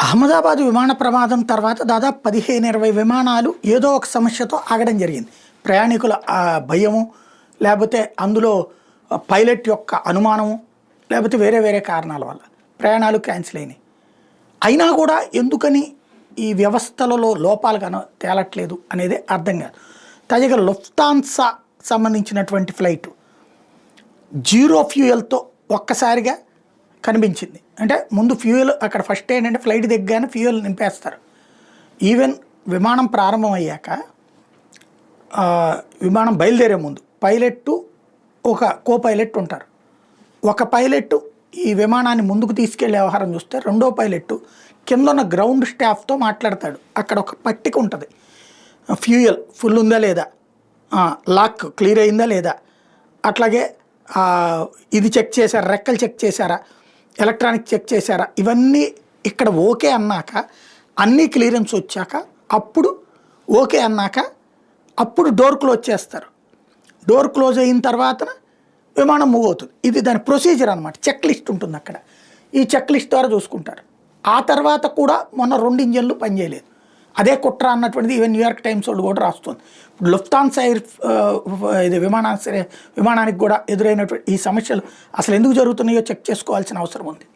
అహ్మదాబాద్ విమాన ప్రమాదం తర్వాత దాదాపు 15-20 విమానాలు ఏదో ఒక సమస్యతో ఆగడం జరిగింది. ప్రయాణికుల భయము, లేకపోతే అందులో పైలట్ యొక్క అనుమానము, లేకపోతే వేరే వేరే కారణాల వల్ల ప్రయాణాలు క్యాన్సిల్ అయినాయి. అయినా కూడా ఎందుకని ఈ వ్యవస్థలలో లోపాలు తేలట్లేదు అనేది అర్థం కాదు. తాజాగా లుఫ్తాన్సా సంబంధించినటువంటి ఫ్లైట్ జీరో ఫ్యూయల్తో ఒక్కసారిగా కనిపించింది. అంటే ముందు ఫ్యూయల్ అక్కడ ఫస్ట్ ఏంటంటే ఫ్లైట్ దిగ్గానే ఫ్యూయల్ నింపేస్తారు. ఈవెన్ విమానం ప్రారంభం అయ్యాక విమానం బయలుదేరే ముందు పైలట్ ఒక కో పైలట్ ఉంటారు. ఒక పైలట్ ఈ విమానాన్ని ముందుకు తీసుకెళ్లే వ్యవహారం చూస్తే రెండో పైలట్ కింద ఉన్న గ్రౌండ్ స్టాఫ్తో మాట్లాడతాడు. అక్కడ ఒక పట్టిక ఉంటుంది, ఫ్యూయల్ ఫుల్ ఉందా లేదా, లాక్ క్లియర్ అయిందా లేదా, అట్లాగే ఇది చెక్ చేశారా, రెక్కలు చెక్ చేశారా, ఎలక్ట్రానిక్ చెక్ చేశారా, ఇవన్నీ ఇక్కడ ఓకే అన్నాక అన్నీ క్లియరెన్స్ వచ్చాక అప్పుడు ఓకే అన్నాక అప్పుడు డోర్ క్లోజ్ చేస్తారు. డోర్ క్లోజ్ అయిన తర్వాత విమానం మూవ్ అవుతుంది. ఇది దాని ప్రొసీజర్ అనమాట. చెక్ లిస్ట్ ఉంటుంది అక్కడ. ఈ చెక్ లిస్ట్ ద్వారా చూసుకుంటారు. ఆ తర్వాత కూడా మొన్న 2 ఇంజన్లు పనిచేయలేదు. అదే కుట్ర అన్నటువంటిది ఈవెన్ న్యూయార్క్ టైమ్స్ వాళ్ళు కూడా రాస్తుంది. లుఫ్తాన్సా ఇది విమానానికి కూడా ఎదురైనటువంటి ఈ సమస్యలు అసలు ఎందుకు జరుగుతున్నాయో చెక్ చేసుకోవాల్సిన అవసరం ఉంది.